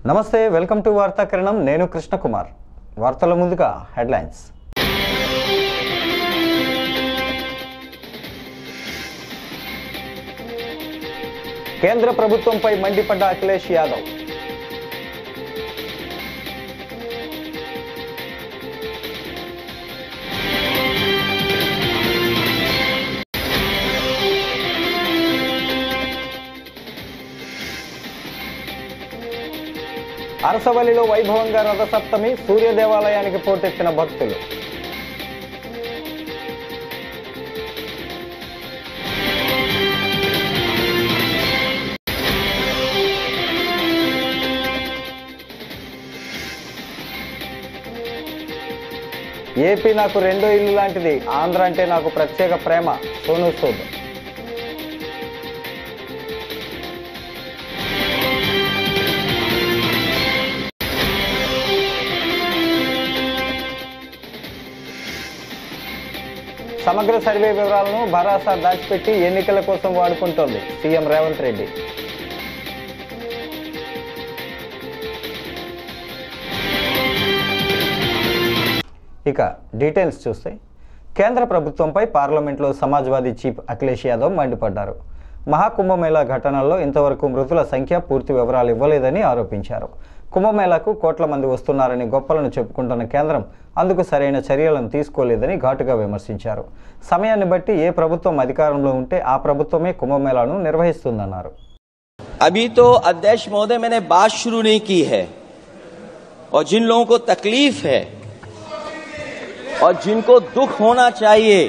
నమస్తే, welcome to వార్తా కిరణం. నేను కృష్ణ కుమార్. వార్తల ముందుగా హెడ్లైన్స్. కేంద్ర ప్రభుత్వంపై మండిపడ్డ అఖిలేష్ యాదవ్. అరసవల్లిలో వైభవంగా రథసప్తమి, సూర్య దేవాలయానికి పోటెత్తిన భక్తులు. ఏపీ నాకు రెండో ఇల్లు లాంటిది, ఆంధ్ర అంటే నాకు ప్రత్యేక ప్రేమ. సోనూ సూద్. సమగ్ర సర్వే వివరాలను భరాసా దాచిపెట్టి ఎన్నికల కోసం వాడుకుంటోంది సీఎం రేవంత్ రెడ్డి. ఇక డీటెయిల్స్ చూస్తే, కేంద్ర ప్రభుత్వంపై పార్లమెంట్లో సమాజ్వాదీ చీఫ్ అఖిలేష్ యాదవ్ మండిపడ్డారు. మహాకుంభమేళా ఘటనల్లో ఇంతవరకు మృతుల సంఖ్య పూర్తి వివరాలు ఇవ్వలేదని ఆరోపించారు. కుంభమేళాకు కోట్ల మంది వస్తున్నారని గొప్పలను చెప్పుకుంటున్న కేంద్రం అందుకు సరైన చర్యలను తీసుకోలేదని ఘాటుగా విమర్శించారు. సమయాన్ని బట్టి ఏ ప్రభుత్వం అధికారంలో ఉంటే ఆ ప్రభుత్వమే కుంభమేళాను నిర్వహిస్తుందన్నారు. अभी तो अध्यक्ष महोदय मैंने बात शुरू नहीं की है और जिन लोगों को तकलीफ है और जिनको दुख होना चाहिए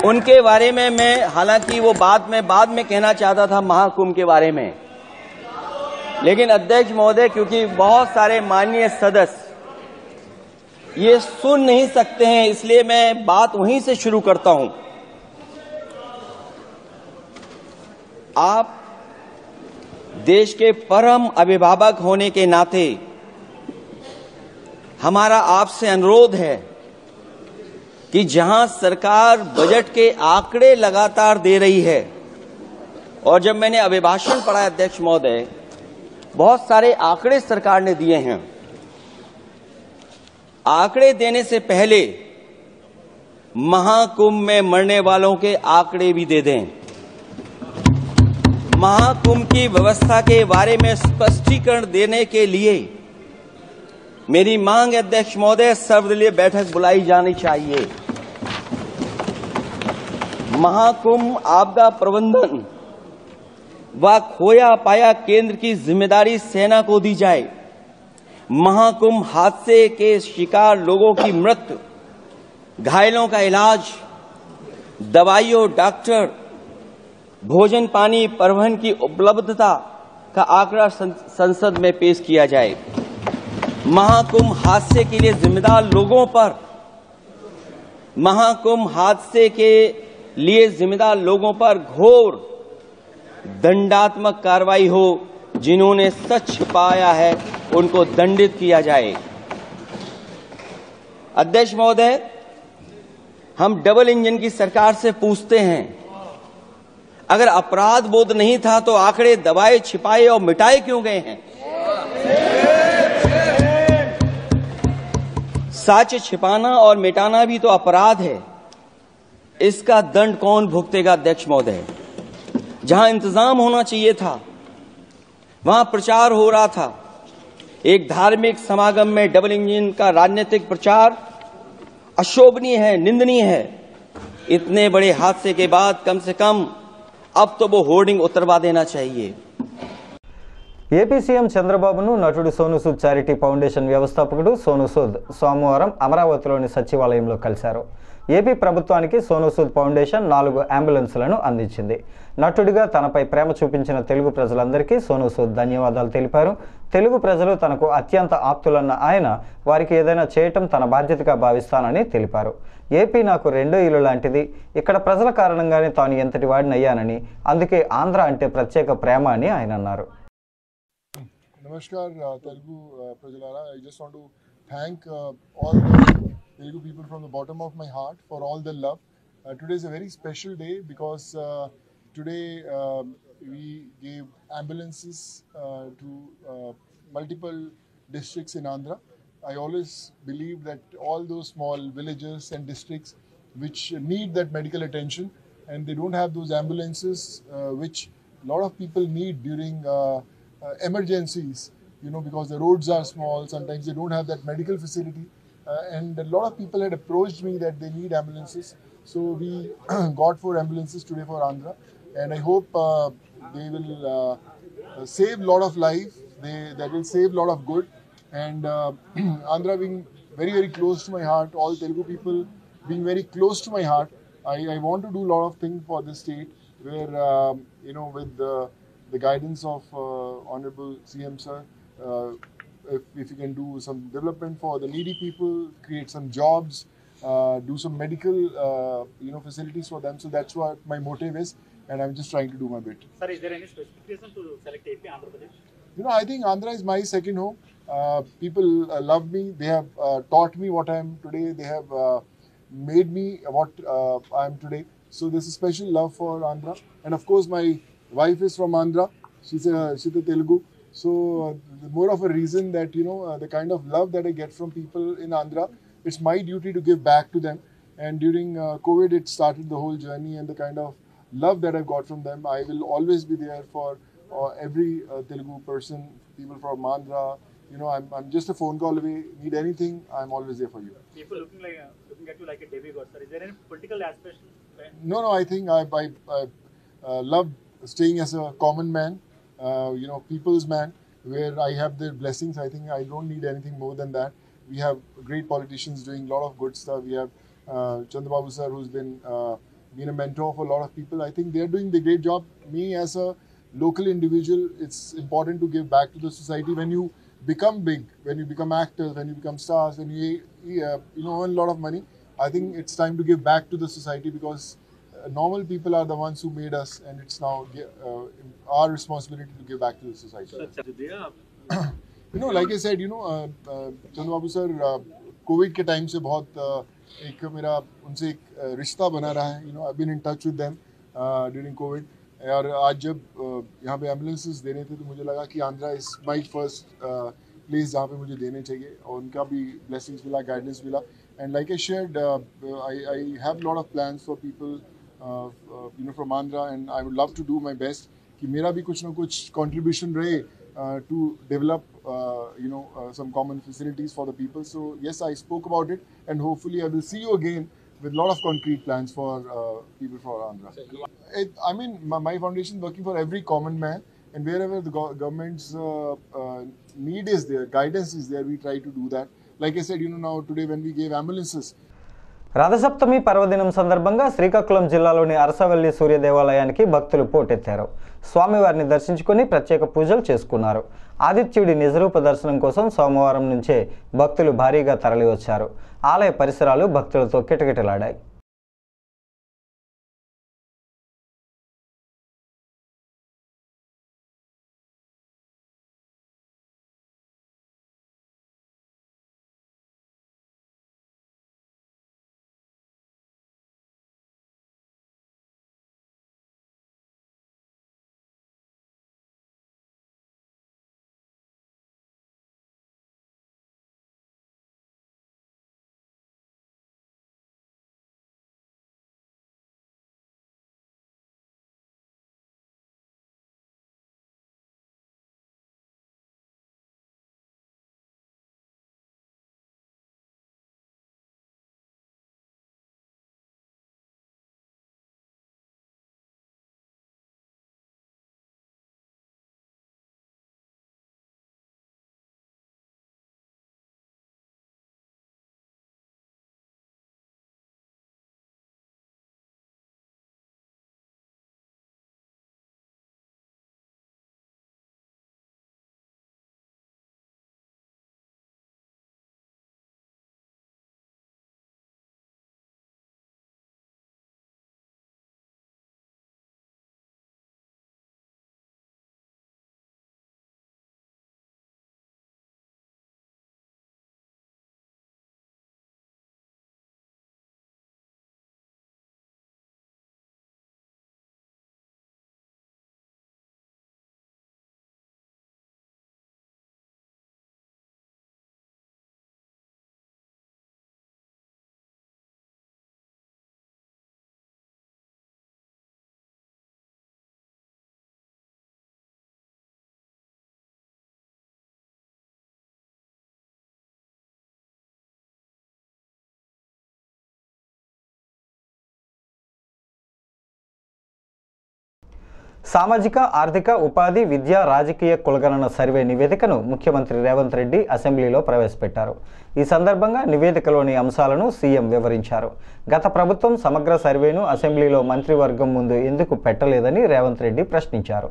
उनके बारे में मैं, हालांकि वो बात मैं बाद में कहना चाहता था महाकुंभ के बारे में, लेकिन अध्यक्ष महोदय क्योंकि बहुत सारे माननीय सदस्य ये सुन नहीं सकते हैं, इसलिए मैं बात वहीं से शुरू करता हूं. आप देश के परम अभिभावक होने के नाते हमारा आपसे अनुरोध है कि जहां सरकार बजट के आंकड़े लगातार दे रही है, और जब मैंने अभिभाषण पढ़ा अध्यक्ष महोदय, बहुत सारे आंकड़े सरकार ने दिए हैं. आंकड़े देने से पहले महाकुंभ में मरने वालों के आंकड़े भी दे दें. महाकुंभ की व्यवस्था के बारे में स्पष्टीकरण देने के लिए मेरी मांग है अध्यक्ष महोदय, सर्वदलीय बैठक बुलाई जानी चाहिए. महाकुंभ आपदा प्रबंधन व खोया पाया केंद्र की जिम्मेदारी सेना को दी जाए. महाकुंभ हादसे के शिकार लोगों की मृत्यु, घायलों का इलाज, दवाइयों, डॉक्टर, भोजन पानी, परिवहन की उपलब्धता का आंकड़ा संसद में पेश किया जाए. महाकुंभ हादसे के लिए जिम्मेदार लोगों पर, महाकुंभ हादसे के लिए जिम्मेदार लोगों पर घोर दंडात्मक कार्रवाई हो. जिन्होंने सच छिपाया है उनको दंडित किया जाए. अध्यक्ष महोदय, हम डबल इंजन की सरकार से पूछते हैं, अगर अपराध बोध नहीं था तो आंकड़े दबाए, छिपाए और मिटाए क्यों गए हैं? सच छिपाना और मिटाना भी तो अपराध है. इसका दंड कौन भुगतेगा अध्यक्ष महोदय? जहां इंतजाम होना चाहिए था वहां प्रचार हो रहा था. एक धार्मिक समागम में डबल इंजन का राजनीतिक प्रचार अशोभनीय है, निंदनीय है. इतने बड़े हादसे के बाद कम से कम अब तो वो होर्डिंग उतरवा देना चाहिए. ఏపీ సీఎం చంద్రబాబును నటుడు సోనూ సూద్ చారిటీ ఫౌండేషన్ వ్యవస్థాపకుడు సోనూ సూద్ సోమవారం అమరావతిలోని సచివాలయంలో కలిశారు. ఏపీ ప్రభుత్వానికి సోనూ సూద్ ఫౌండేషన్ 4 అంబులెన్సులను అందించింది. నటుడిగా తనపై ప్రేమ చూపించిన తెలుగు ప్రజలందరికీ సోనూ సూద్ ధన్యవాదాలు తెలిపారు. తెలుగు ప్రజలు తనకు అత్యంత ఆప్తులన్న ఆయన వారికి ఏదైనా చేయటం తన బాధ్యతగా భావిస్తానని తెలిపారు. ఏపీ నాకు రెండో ఇల్లు లాంటిది, ఇక్కడ ప్రజల కారణంగానే తాను ఎంతటి వాడిని అయ్యానని, అందుకే ఆంధ్ర అంటే ప్రత్యేక ప్రేమ అని ఆయన అన్నారు. Namaskar, Telugu Prajalara. I just want to thank all the Telugu people from the bottom of my heart for all the love. Today is a very special day because today we gave ambulances to multiple districts in Andhra. I always believe that all those small villages and districts which need that medical attention and they don't have those ambulances which a lot of people need during emergencies, because the roads are small, sometimes they don't have that medical facility. And a lot of people had approached me that they need ambulances. So we got 4 ambulances today for Andhra. And I hope they will save a lot of life. That will save a lot of good. And Andhra being very, very close to my heart, all Telugu people being very close to my heart, I want to do a lot of things for the state where, with the guidance of Honorable CM Sir, if you can do some development for the needy people, create some jobs, do some medical, facilities for them. So that's what my motive is, and I'm just trying to do my bit. Sir, is there any specific reason to select AP Andhra Pradesh? I think Andhra is my second home. People love me. They have taught me what I am today. They have made me what I am today. So there's a special love for Andhra. And of course, my wife is from Andhra. She's a Telugu. So more of a reason that, the kind of love that I get from people in Andhra, it's my duty to give back to them. And during COVID, it started the whole journey, and the kind of love that I've got from them, I will always be there for every Telugu person, people from Andhra. I'm just a phone call away. Need anything, I'm always there for you. People looking at you like a demigod, sir. Is there any political aspiration? No, I think I love staying as a common man, people's man, where I have their blessings. I think I don't need anything more than that. We have great politicians doing a lot of good stuff. We have Chandrababu sir, who's been a mentor for a lot of people. I think they're doing the great job. Me as a local individual, it's important to give back to the society. When you become big, when you become actors, when you become stars, when you earn a lot of money, I think it's time to give back to the society, because normal people are the ones who made us, and it's now our responsibility to give back to the society. Like I said, Chandrababu sir, Covid के time से बहुत एक मेरा उनसे एक रिश्ता बना रहा है. I've been in touch with them during COVID. और आज जब यहाँ पे एम्बुलेंसेस देने थे तो मुझे लगा कि Andhra is my first place जहाँ पे मुझे देने चाहिए, और उनका भी ब्लेसिंग्स मिला, गाइडेंस मिला. And like I shared, I have lot of plans for people from Andhra, and I would love to do my best कि मेरा भी कुछ ना कुछ कंट्रीब्यूशन रहे to develop some common facilities for the people. So yes, I spoke about it, and hopefully I will see you again with a lot of concrete plans for people for Andhra. My foundation is working for every common man, and wherever the government's need is there, guidance is there, we try to do that. Like I said, now today when we gave ambulances, Rathasaptami పర్వదినం సందర్భంగా శ్రీకాకుళం జిల్లాలోని అరసవల్లి సూర్య దేవాలయానికి భక్తులు పోటెత్తారు. స్వామివారిని దర్శించుకుని ప్రత్యేక పూజలు చేసుకున్నారు. ఆదిత్యుడి నిజరూప దర్శనం కోసం సోమవారం నుంచే భక్తులు భారీగా తరలివచ్చారు. ఆలయ పరిసరాలు భక్తులతో కిటకిటలాడాయి. సామాజిక ఆర్థిక ఉపాధి విద్య రాజకీయ కులగణన సర్వే నివేదికను ముఖ్యమంత్రి రేవంత్ రెడ్డి అసెంబ్లీలో ప్రవేశపెట్టారు. ఈ సందర్భంగా నివేదికలోని అంశాలను సీఎం వివరించారు. గత ప్రభుత్వం సమగ్ర సర్వేను అసెంబ్లీలో మంత్రివర్గం ముందు ఎందుకు పెట్టలేదని రేవంత్ రెడ్డి ప్రశ్నించారు.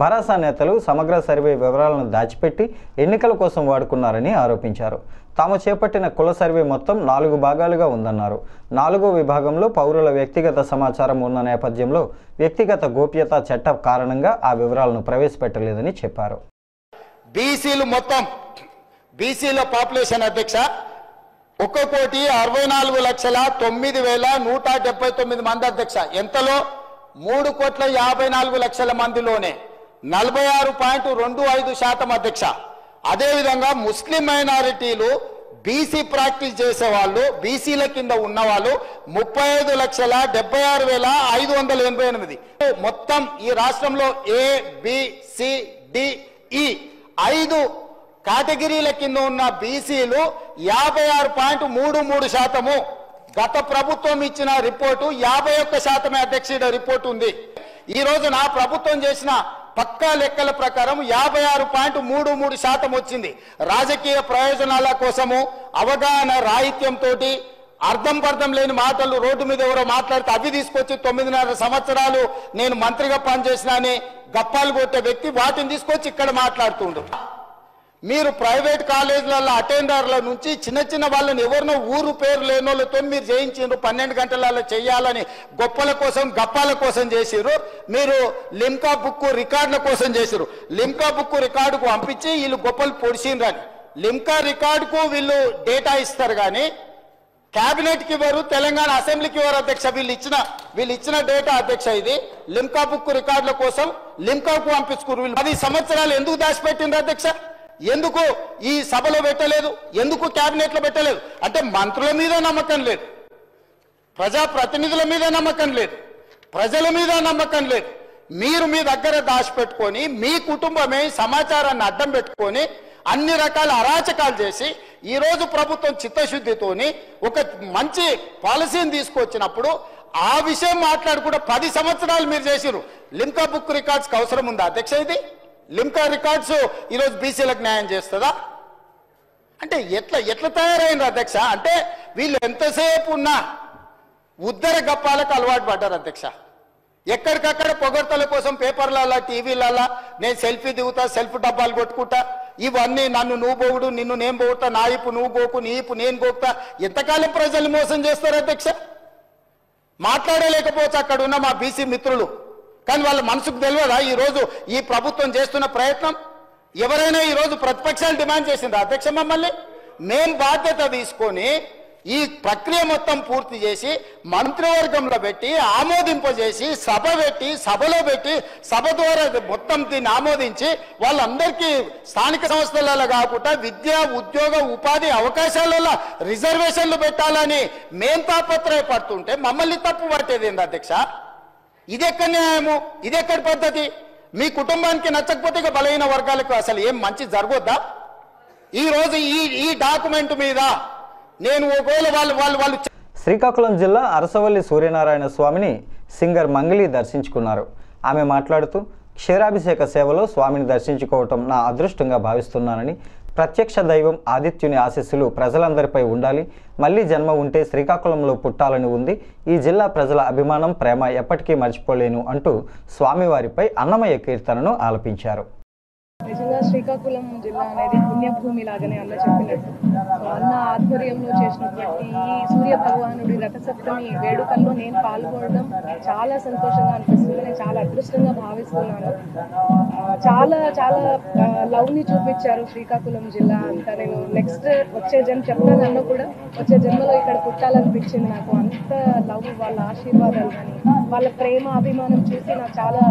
భరాసా నేతలు సమగ్ర సర్వే వివరాలను దాచిపెట్టి ఎన్నికల కోసం వాడుకున్నారని ఆరోపించారు. తాము చేపట్టిన కుల సర్వే మొత్తం 4 భాగాలుగా ఉందన్నారు. 4వ విభాగంలో పౌరుల వ్యక్తిగత సమాచారం ఉన్న నేపథ్యంలో వ్యక్తిగత గోప్యత చట్టం కారణంగా ఆ వివరాలను ప్రవేశపెట్టలేదని చెప్పారు. బీసీలు మొత్తం బీసీల పాపులేషన్ అధ్యక్ష 1,64,09,179 మంది అధ్యక్ష. ఎంతలో 3,54,00,000 మందిలోనే 46.25% అధ్యక్ష. అదేవిధంగా ముస్లిం మైనారిటీలు బీసీ ప్రాక్టీస్ చేసేవాళ్ళు బీసీల కింద ఉన్నవాళ్ళు 35,76,588. మొత్తం ఈ రాష్ట్రంలో ABCDE 5 కేటగిరీల కింద ఉన్న బీసీలు 56.33%. గత ప్రభుత్వం ఇచ్చిన రిపోర్టు 51% అధ్యక్షుడ రిపోర్టు ఉంది. ఈ రోజు నా ప్రభుత్వం చేసిన పక్కా లెక్కల ప్రకారం 56.33% వచ్చింది. రాజకీయ ప్రయోజనాల కోసము అవగాహన రాహిత్యంతో అర్థం పర్థం లేని మాటలు రోడ్డు మీద ఎవరో మాట్లాడితే అవి తీసుకొచ్చి 9.5 సంవత్సరాలు నేను మంత్రిగా పనిచేసిన అని గప్పాలు కొట్టే వ్యక్తి వాటిని తీసుకొచ్చి ఇక్కడ మాట్లాడుతుండు. మీరు ప్రైవేట్ కాలేజీలలో అటెండర్ల నుంచి చిన్న చిన్న వాళ్ళని ఎవరినో ఊరు పేరు లేని వాళ్ళతో మీరు చేయించారు. 12 గంటలలో చేయాలని గొప్పల కోసం గప్పాల కోసం చేసిరు. మీరు లిమ్కా బుక్ రికార్డుల కోసం చేసిరు. లిమ్కా బుక్ రికార్డుకు పంపించి వీళ్ళు గొప్పలు పొడిచిండ్రని లిమ్కా రికార్డుకు వీళ్ళు డేటా ఇస్తారు కానీ క్యాబినెట్కి ఇవ్వరు, తెలంగాణ అసెంబ్లీకి ఇవ్వరు అధ్యక్ష. వీళ్ళు ఇచ్చిన డేటా అధ్యక్ష. ఇది లిమ్కా బుక్ రికార్డుల కోసం లిమ్కాకు పంపించుకున్నారు. వీళ్ళు 10 సంవత్సరాలు ఎందుకు దాచిపెట్టిండ్రు అధ్యక్ష? ఎందుకు ఈ సభలో పెట్టలేదు? ఎందుకు క్యాబినెట్లో పెట్టలేదు? అంటే మంత్రుల మీద నమ్మకం లేదు, ప్రజాప్రతినిధుల మీద నమ్మకం లేదు, ప్రజల మీద నమ్మకం లేదు. మీరు మీ దగ్గర దాచిపెట్టుకొని మీ కుటుంబమే సమాచారాన్ని అడ్డం పెట్టుకొని అన్ని రకాల అరాచకాలు చేసి ఈరోజు ప్రభుత్వం చిత్తశుద్ధితోని ఒక మంచి పాలసీని తీసుకొచ్చినప్పుడు ఆ విషయం మాట్లాడుకుంటే 10 సంవత్సరాలు మీరు చేసిరు. లిమ్కా బుక్ రికార్డ్స్కి అవసరం ఉందా అధ్యక్ష? ఇది లిమ్కా రికార్డ్స్ ఈరోజు బీసీలకు న్యాయం చేస్తుందా? అంటే ఎట్లా తయారైంది అధ్యక్ష? అంటే వీళ్ళు ఎంతసేపు ఉన్నా ఉద్దర గప్పాలకు అలవాటు పడ్డారు అధ్యక్ష. ఎక్కడికక్కడ పొగడ్తల కోసం పేపర్లలో టీవీలలో నేను సెల్ఫీ దిగుతా, సెల్ఫ్ డబ్బాలు కొట్టుకుంటా, ఇవన్నీ నన్ను నువ్వు పోగుడు, నిన్ను నేను పోగుతా, నా ఇప్పు నువ్వు గోకు, నీ ఇప్పు నేను గోకుతా. ఎంతకాలం ప్రజలు మోసం చేస్తారు అధ్యక్ష? మాట్లాడలేకపోవచ్చు అక్కడ ఉన్న మా బీసీ మిత్రులు, కానీ వాళ్ళ మనసుకు తెలియదా ఈరోజు ఈ ప్రభుత్వం చేస్తున్న ప్రయత్నం? ఎవరైనా ఈరోజు ప్రతిపక్షాలు డిమాండ్ చేసిందా అధ్యక్ష? మమ్మల్ని మేం బాధ్యత తీసుకొని ఈ ప్రక్రియ మొత్తం పూర్తి చేసి మంత్రివర్గంలో పెట్టి ఆమోదింపజేసి సభలో పెట్టి సభ ద్వారా మొత్తం దీన్ని ఆమోదించి వాళ్ళందరికీ స్థానిక సంస్థలలో కాకుండా విద్య ఉద్యోగ ఉపాధి అవకాశాలలో రిజర్వేషన్లు పెట్టాలని మేం తాపత్రయపడుతుంటే మమ్మల్ని తప్పు పట్టేది ఏంది అధ్యక్ష? ఇదెక్కడ న్యాయము? ఇదెక్కడి పద్ధతి? మీ కుటుంబానికి నచ్చకపోతే ఇక బలహీన వర్గాలకు అసలు ఏం మంచి జరగొద్దా? ఈరోజు ఈ డాక్యుమెంట్ మీద నేను ఒకవేళ వాళ్ళు శ్రీకాకుళం జిల్లా అరసవల్లి సూర్యనారాయణ స్వామిని సింగర్ మంగళి దర్శించుకున్నారు. ఆమె మాట్లాడుతూ క్షీరాభిషేక సేవలో స్వామిని దర్శించుకోవటం నా అదృష్టంగా భావిస్తున్నానని, ప్రత్యక్ష దైవం ఆదిత్యుని ఆశీస్సులు ప్రజలందరిపై ఉండాలి, మళ్ళీ జన్మ ఉంటే శ్రీకాకుళంలో పుట్టాలని ఉంది, ఈ జిల్లా ప్రజల అభిమానం ప్రేమ ఎప్పటికీ మర్చిపోలేను అంటూ స్వామివారిపై అన్నమయ్య కీర్తనను ఆలపించారు. నిజంగా శ్రీకాకుళం జిల్లా అనేది పుణ్యభూమి లాగానే అన్న చెప్పినట్టు అన్న ఆధ్వర్యంలో చేసినటువంటి ఈ సూర్య భగవానుడి రథసప్తమి వేడుకల్లో నేను పాల్గొనడం చాలా సంతోషంగా అనిపిస్తుంది. నేను చాలా అదృష్టంగా భావిస్తున్నాను. చాలా చాలా లవ్ని చూపించారు శ్రీకాకుళం జిల్లా అంతా. నేను నెక్స్ట్ వచ్చే జన్మ చెప్తానన్నా కూడా వచ్చే జన్మలో ఇక్కడ పుట్టాలనిపించింది నాకు. అంత లవ్, వాళ్ళ ఆశీర్వాదాలు కానీ వాళ్ళ ప్రేమ అభిమానం చూసి నాకు చాలా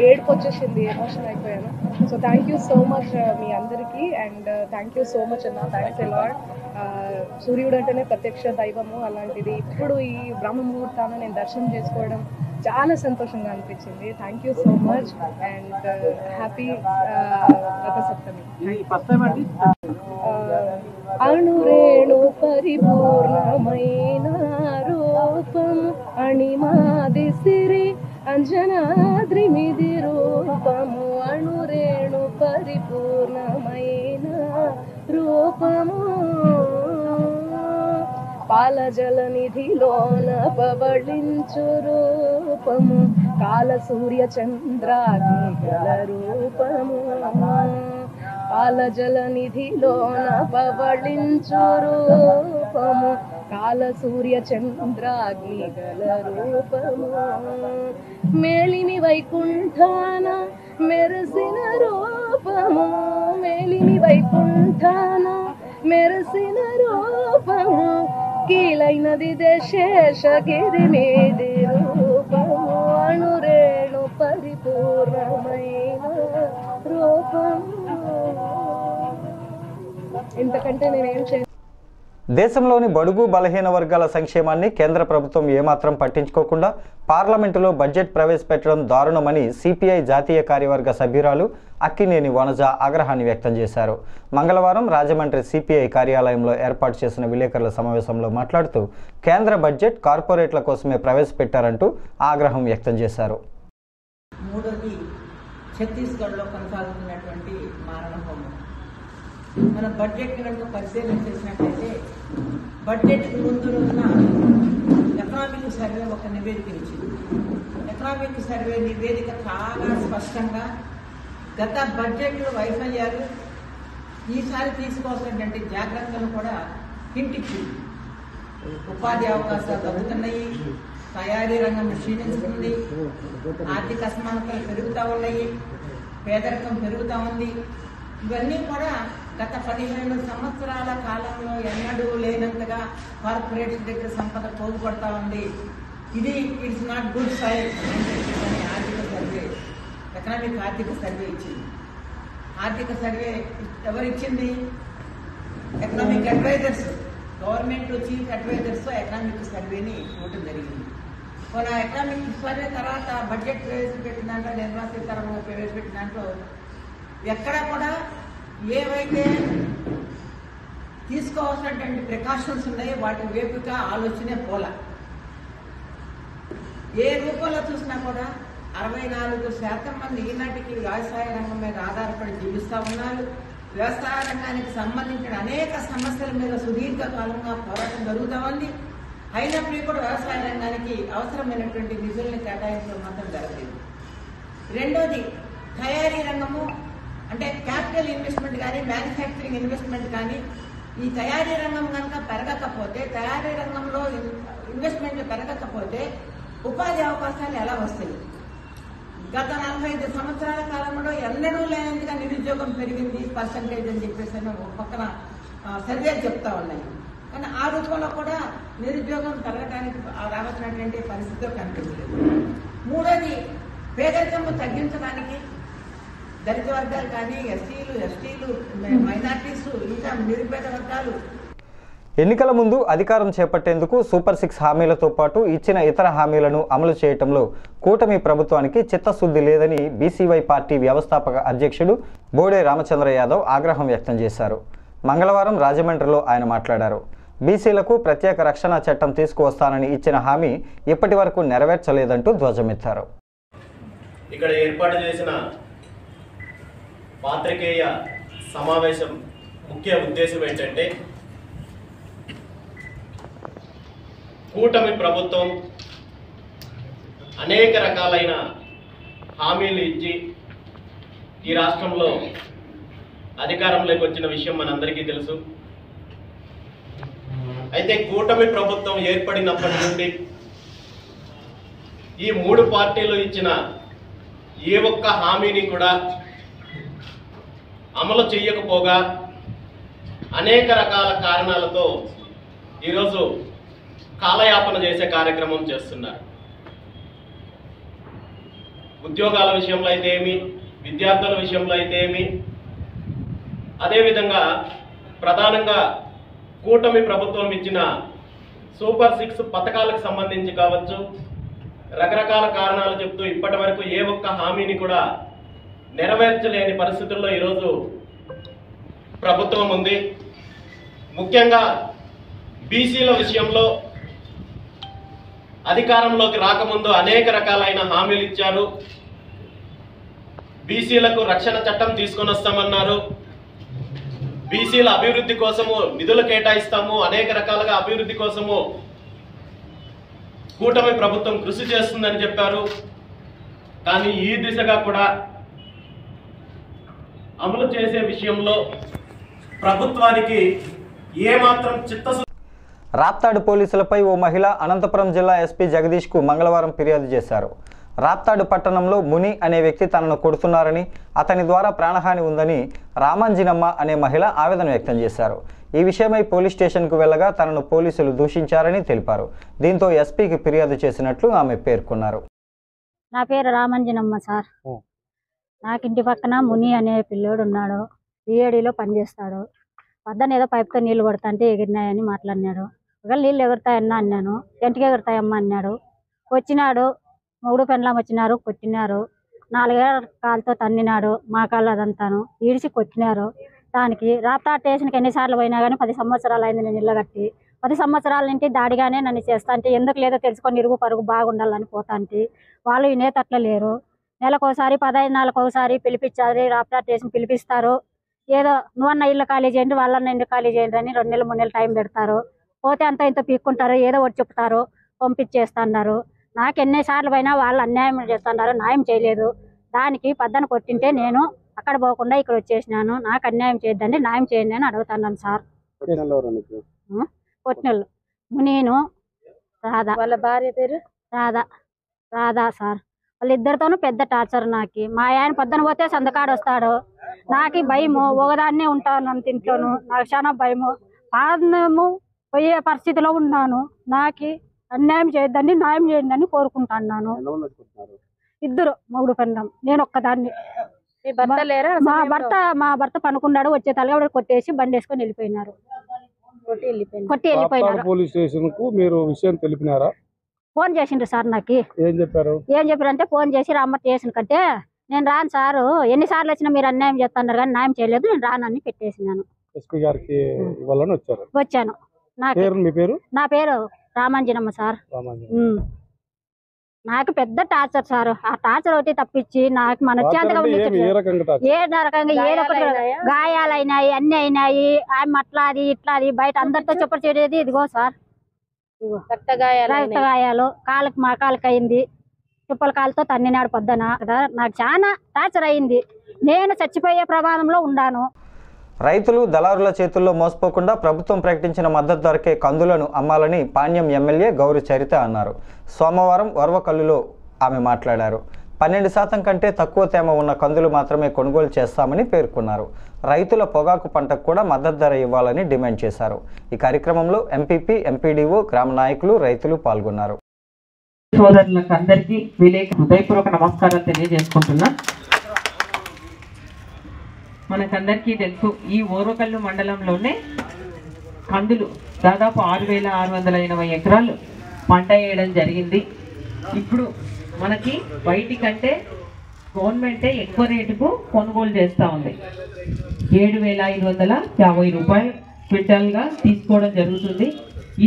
ఏడుపు వచ్చేసింది, ఎమోషన్ అయిపోయాను. So thank you so much మీ అందరికీ, and thank you so much అన్న. Thanks a lot. సూర్యుడు అంటేనే ప్రత్యక్ష దైవము, అలాంటిది ఇప్పుడు ఈ బ్రహ్మ ముహూర్తాన్ని నేను దర్శనం చేసుకోవడం చాలా సంతోషంగా అనిపించింది. Thank you so much and happy Rathasaptami. అణురేణు పరిపూర్ణమైన రూపం అణిమాది సిరి అంజనాద్రి మిది రూపం రూపము అణురేణు పరిపూర్ణమైన రూపము పాలజల నిధిలోన పవళించు రూపము కాల సూర్య చంద్రాగ్ని గల రూపము పాలజల నిధిలోన పవళించు రూపము కాల సూర్య చంద్రాగ్ని గల రూపము మేలిమి వైకుంఠాన మెరసిన రూపము మేలిమి వైకుంఠాన మెరసిన రూపము కీలైనది శేషగిరి మీది రూపము అణురేణు పరిపూర్ణమైన రూపము. ఇంతకంటే నేనేం చే దేశంలోని బడుగు బలహీన వర్గాల సంక్షేమాన్ని కేంద్ర ప్రభుత్వం ఏమాత్రం పట్టించుకోకుండా పార్లమెంటులో బడ్జెట్ ప్రవేశపెట్టడం దారుణమని సిపిఐ జాతీయ కార్యవర్గ సభ్యురాలు అక్కినేని వనజ ఆగ్రహాన్ని వ్యక్తం చేశారు. మంగళవారం రాజమండ్రి సిపిఐ కార్యాలయంలో ఏర్పాటు చేసిన విలేకరుల సమావేశంలో మాట్లాడుతూ కేంద్ర బడ్జెట్ కార్పొరేట్ల కోసమే ప్రవేశపెట్టారంటూ ఆగ్రహం వ్యక్తం చేశారు. మూడోది ఛత్తీస్గఢ్లో కొనసాగుతున్నటువంటి మారణ హోమం. మన బడ్జెట్ కనుక పరిశీలన చేసినట్లయితే బడ్జెట్ ముందు రోజున ఎకనామిక్ సర్వే ఒక నివేదిక ఇచ్చింది. ఎకనామిక్ సర్వే నివేదిక చాలా స్పష్టంగా గత బడ్జెట్లో వైఫల్యాలు ఈసారి తీసుకోవాల్సినటువంటి జాగ్రత్తలు కూడా హింట్ ఇచ్చింది. ఉపాధి అవకాశాలు తగ్గుతున్నాయి, తయారీ రంగం క్షీణిస్తుంది, ఆర్థిక అసమానతలు పెరుగుతూ ఉన్నాయి, పేదరికం పెరుగుతూ ఉంది. ఇవన్నీ కూడా గత 15 సంవత్సరాల కాలంలో ఎన్నడూ లేనంతగా కార్పొరేట్స్ దగ్గర సంపద పోగుపడతా ఉంది. ఇది ఇట్స్ నాట్ గుడ్ సైన్ అని ఆర్థిక సర్వే ఆర్థిక సర్వే ఇచ్చింది. ఆర్థిక సర్వే ఎవరిచ్చింది? Economic advisers, government chief advisers economic సర్వేని ఇవ్వడం జరిగింది. మన ఎకనామిక్ సర్వే తర్వాత బడ్జెట్ ప్రవేశపెట్టిన దాంట్లో నిర్మలా సీతారామన్ ప్రవేశపెట్టిన దాంట్లో ఎక్కడ కూడా ఏవైతే తీసుకోవాల్సినటువంటి ప్రికాషన్స్ ఉన్నాయో వాటి వైపుగా ఆలోచనే పోలా. ఏ రూపంలో చూసినా కూడా 64% మంది ఈనాటికి వ్యవసాయ రంగం మీద ఆధారపడి జీవిస్తూ ఉన్నారు. వ్యవసాయ రంగానికి సంబంధించిన అనేక సమస్యల మీద సుదీర్ఘకాలంగా పోరాటం జరుగుతూ ఉంది. అయినప్పటికీ కూడా వ్యవసాయ రంగానికి అవసరమైనటువంటి నిధుల్ని కేటాయించడం మాత్రం జరగలేదు. రెండోది తయారీ రంగము, అంటే క్యాపిటల్ ఇన్వెస్ట్మెంట్ కానీ మ్యానుఫ్యాక్చరింగ్ ఇన్వెస్ట్మెంట్ కానీ ఈ తయారీ రంగం కనుక పెరగకపోతే, తయారీ రంగంలో ఇన్వెస్ట్మెంట్ పెరగకపోతే ఉపాధి అవకాశాలు ఎలా వస్తాయి? గత 45 సంవత్సరాల కాలంలో ఎన్నడూ లేనంతగా నిరుద్యోగం పెరిగింది పర్సంటేజ్ అని చెప్పేసి ఒక పక్కన సర్వేలు చెప్తా ఉన్నాయి. కానీ ఆ రూపంలో కూడా నిరుద్యోగం పెరగడానికి రావాల్సినటువంటి పరిస్థితిలో కనిపించలేదు. మూడోది పేదరికం తగ్గించడానికి దళిత వర్గాలు కానీ ఎస్సీలు, ఎస్టీలు, మైనార్టీస్, ఇంకా నిరుపేద వర్గాలు ఎన్నికల ముందు అధికారం చేపట్టేందుకు సూపర్ 6 హామీలతో పాటు ఇచ్చిన ఇతర హామీలను అమలు చేయటంలో కూటమి ప్రభుత్వానికి చిత్తశుద్ధి లేదని బీసీవై పార్టీ వ్యవస్థాపక అధ్యక్షుడు బోడే రామచంద్ర యాదవ్ ఆగ్రహం వ్యక్తం చేశారు. మంగళవారం రాజమండ్రిలో ఆయన మాట్లాడారు. బీసీలకు ప్రత్యేక రక్షణ చట్టం తీసుకువస్తానని ఇచ్చిన హామీ ఇప్పటి వరకు నెరవేర్చలేదంటూ ధ్వజమెత్తారు. ఇక్కడ ఏర్పాటు చేసిన పాత్రికేయ సమావేశం ముఖ్య ఉద్దేశం ఏంటంటే, కూటమి ప్రభుత్వం అనేక రకాలైన హామీలు ఇచ్చి ఈ రాష్ట్రంలో అధికారంలోకి వచ్చిన విషయం మనందరికీ తెలుసు. అయితే కూటమి ప్రభుత్వం ఏర్పడినప్పటి నుండి ఈ 3 పార్టీలు ఇచ్చిన ఏ ఒక్క హామీని కూడా అమలు చేయకపోగా అనేక రకాల కారణాలతో ఈరోజు కాలయాపన చేసే కార్యక్రమం చేస్తున్నారు. ఉద్యోగాల విషయంలో అయితే ఏమి, విద్యార్థుల విషయంలో అయితే ఏమి, అదేవిధంగా ప్రధానంగా కూటమి ప్రభుత్వం ఇచ్చిన సూపర్ 6 పథకాలకు సంబంధించి కావచ్చు, రకరకాల కారణాలు చెప్తూ ఇప్పటి వరకు ఏ ఒక్క హామీని కూడా నెరవేర్చలేని పరిస్థితుల్లో ఈరోజు ప్రభుత్వం ఉంది. ముఖ్యంగా బీసీల విషయంలో అధికారంలోకి రాకముందు అనేక రకాలైన హామీలు ఇచ్చారు. బీసీలకు రక్షణ చట్టం తీసుకొని వస్తామన్నారు. బీసీల అభివృద్ధి కోసము నిధులు కేటాయిస్తాము, అనేక రకాలుగా అభివృద్ధి కోసము కూటమి ప్రభుత్వం కృషి చేస్తుందని చెప్పారు. కానీ ఈ దిశగా కూడా అమలు చేసే విషయంలో ప్రభుత్వానికి ఏమాత్రం చిత్తశుద్ధి. రాప్తాడు పోలీసులపై ఓ మహిళ అనంతపురం జిల్లా ఎస్పీ జగదీష్కు మంగళవారం ఫిర్యాదు చేశారు. రాప్తాడు పట్టణంలో ముని అనే వ్యక్తి తనను కొడుతున్నారని, అతని ద్వారా ప్రాణహాని ఉందని రామాంజినమ్మ అనే మహిళ ఆవేదన వ్యక్తం చేశారు. ఈ విషయమై పోలీస్ స్టేషన్కు వెళ్ళగా తనను పోలీసులు దూషించారని తెలిపారు. దీంతో ఎస్పీకి ఫిర్యాదు చేసినట్లు ఆమె పేర్కొన్నారు. నా పేరు రామాంజినమ్మ సార్. నాకు ఇంటి పక్కన ముని అనే పిల్లోడు ఉన్నాడు. సిఐడిలో పనిచేస్తాడు. వద్దని ఏదో పైపుతో నీళ్లు కొడతాంటే ఎగిరినాయని మాట్లాడినాడు. ఒకవేళ నీళ్ళు ఎగురుతాయన్నా అన్నాను. ఎంటికి ఎగురుతాయమ్మా అన్నాడు. వచ్చినాడు, మూడు పెండ్లం వచ్చినారు, కొట్టినారు. 4 ఏళ్ళ కాలుతో తన్నినాడు. మా కాళ్ళు అదంతాను ఈడిచి కొట్టినారు. దానికి రాప్తాడు స్టేషన్కి ఎన్నిసార్లు పోయినా కానీ 10 సంవత్సరాలు అయింది నేను ఇళ్ళ కట్టి. 10 సంవత్సరాల నుంచి దాడిగానే నన్ను చేస్తా అంటే ఎందుకు లేదో తెలుసుకొని ఇరుగు పరుగు బాగుండాలని పోతాంటి. వాళ్ళు వినేటట్లు లేరు. నెలకోసారి 15 నెలలకు ఒకసారి పిలిపించారు. రాప్తాడు స్టేషన్ పిలిపిస్తారు. ఏదో నువ్వన్న ఇల్లు ఖాళీ చేయండి, వాళ్ళన్న ఇల్లు ఖాళీ చేయండి అని 2 నెలలు 3 నెలలు టైం పెడతారు. పోతే అంత ఇంత పీక్కుంటారు, ఏదో ఒకటి చెప్తారు, పంపించేస్తున్నారు. నాకు ఎన్నిసార్లు పోయినా వాళ్ళు అన్యాయం చేస్తున్నారు, న్యాయం చేయలేదు. దానికి పద్దన కొట్టింటే నేను అక్కడ పోకుండా ఇక్కడ వచ్చేసినాను. నాకు అన్యాయం చేయొద్దండి, న్యాయం చేయండి అని అడుగుతున్నాను సార్. కొట్టినోళ్ళు నేను రాధా, వాళ్ళ భార్య పేరు రాధా సార్. వాళ్ళిద్దరితోనూ పెద్ద టార్చర్ నాకు. మా ఆయన పొద్దున పోతే సందకాడు వస్తాడు. నాకు భయము, ఒకదాన్నే ఉంటాను అంత ఇంట్లోనూ. నాకు చాలా భయము, పాదము పోయే పరిస్థితిలో ఉన్నాను. నాకు అన్యాయం చేయొద్దండి, న్యాయం చేయండి అని కోరుకుంటున్నాను. 2 మొగుడు పెండం, నేను ఒక్కదాన్ని. మా భర్త పనుకున్నాడు. వచ్చే తలగా కొట్టేసి బండి వేసుకొని వెళ్ళిపోయినారు. కొట్టి వెళ్ళిపోయినారు. పోలీస్ స్టేషన్ కు మీరు విషయం తెలిపినారా? ఫోన్ చేసిండ్రు సార్. నాకు ఏం చెప్పారంటే ఫోన్ చేసి రామ్మ స్టేషన్ కంటే నేను రాను సారు, ఎన్నిసార్లు వచ్చినా మీరు అన్యాయం చేస్తున్నారు కానీ న్యాయం చేయలేదు, నేను రానని పెట్టేసినాను. ఎస్పీ గారికి వచ్చాను. నా పేరు రామాంజినమ్మ సార్. నాకు పెద్ద టార్చర్ సార్. ఆ టార్చర్ ఒకటి తప్పించి నాకు మనశ్శాంతిగా ఉంది. ఏ రకంగా ఏదో ఒకటి గాయాలైనాయి, అన్ని అయినాయి. ఆమె అట్లా అది ఇట్లా అది బయట అందరితో చెప్పేది. ఇదిగో సార్ రక్త గాయాలు, కాళ్ళకి మా కాళ్ళకి అయింది. చుప్పల కాళ్ళతో తన్నినాడు పొద్దున. నాకు చాలా టార్చర్ అయింది. నేను చచ్చిపోయే ప్రమాదంలో ఉన్నాను. రైతులు దళారుల చేతుల్లో మోసపోకుండా ప్రభుత్వం ప్రకటించిన మద్దతు ధరకే కందులను అమ్మాలని పాణ్యం ఎమ్మెల్యే గౌరి చరిత అన్నారు. సోమవారం వర్వకల్లులో ఆమె మాట్లాడారు. 12% కంటే తక్కువ తేమ ఉన్న కందులు మాత్రమే కొనుగోలు చేస్తామని పేర్కొన్నారు. రైతుల పొగాకు పంటకు కూడా మద్దతు ధర ఇవ్వాలని డిమాండ్ చేశారు. ఈ కార్యక్రమంలో ఎంపీపీ, ఎంపీడీఓ, గ్రామ నాయకులు, రైతులు పాల్గొన్నారు. సోదరులకు అందరికీ హృదయపూర్వక నమస్కారం తెలియజేసుకుంటున్నా. మనకందరికీ తెలుసు, ఈ ఓరుకల్లు మండలంలోనే కందులు దాదాపు 6,680 ఎకరాలు పంట వేయడం జరిగింది. ఇప్పుడు మనకి బయటి కంటే గవర్నమెంటే ఎక్కువ రేటుకు కొనుగోలు చేస్తూ ఉంది. 7,550 రూపాయలు క్వింటాల్గా తీసుకోవడం జరుగుతుంది.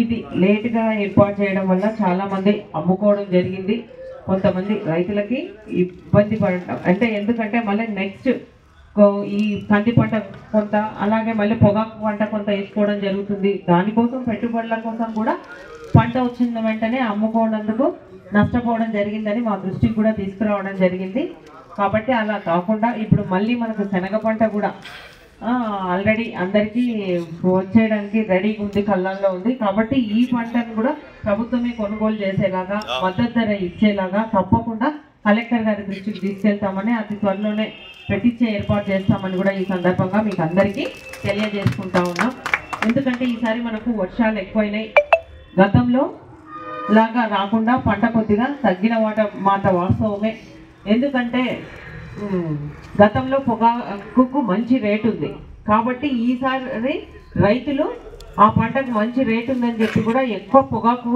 ఇది లేటుగా ఏర్పాటు చేయడం వల్ల చాలామంది అమ్ముకోవడం జరిగింది. కొంతమంది రైతులకి ఇబ్బంది పడటం అంటే ఎందుకంటే మళ్ళీ నెక్స్ట్ ఈ కంది పంట కొంత, అలాగే మళ్ళీ పొగాకు పంట కొంత వేసుకోవడం జరుగుతుంది. దానికోసం పెట్టుబడుల కోసం కూడా పంట వచ్చిన వెంటనే అమ్ముకోవడందుకు నష్టపోవడం జరిగిందని మా దృష్టికి కూడా తీసుకురావడం జరిగింది. కాబట్టి అలా కాకుండా ఇప్పుడు మళ్ళీ మనకు శనగ పంట కూడా ఆల్రెడీ అందరికీ వచ్చేయడానికి రెడీగా ఉంది, కళ్ళల్లో ఉంది. కాబట్టి ఈ పంటను కూడా ప్రభుత్వమే కొనుగోలు చేసేలాగా, మద్దతు ధర ఇచ్చేలాగా తప్పకుండా కలెక్టర్ గారి దృష్టికి తీసుకెళ్తామని, అతి త్వరలోనే పెట్టించే ఏర్పాటు చేస్తామని కూడా ఈ సందర్భంగా మీకు అందరికీ తెలియజేసుకుంటా ఉన్నాం. ఎందుకంటే ఈసారి మనకు వర్షాలు ఎక్కువైనాయి. గతంలో లాగా రాకుండా పంట కొద్దిగా తగ్గిన మాట వాస్తవమే. ఎందుకంటే గతంలో పొగాకు మంచి రేటు ఉంది కాబట్టి ఈసారి రైతులు ఆ పంటకు మంచి రేటు ఉందని చెప్పి కూడా ఎక్కువ పొగాకు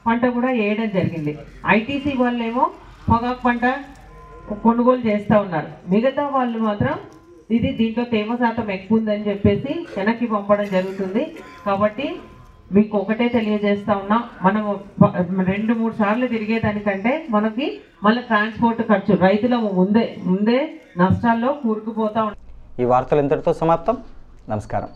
పంట కూడా వేయడం జరిగింది. ఐటీసీ వాళ్ళేమో పొగాకు పంట కొనుగోలు చేస్తూ ఉన్నారు. మిగతా వాళ్ళు మాత్రం దీంట్లో తేమ శాతం ఎక్కువ ఉందని చెప్పేసి వెనక్కి పంపడం జరుగుతుంది. కాబట్టి మీకు ఒకటే తెలియజేస్తా ఉన్నా, మనం 2-3 సార్లు తిరిగేదానికంటే మనకి మళ్ళీ ట్రాన్స్పోర్ట్ ఖర్చు, రైతుల ముందే నష్టాల్లో కూరుకుపోతా ఉంటాం. ఈ వార్తలు ఇంతటితో సమాప్తం. నమస్కారం.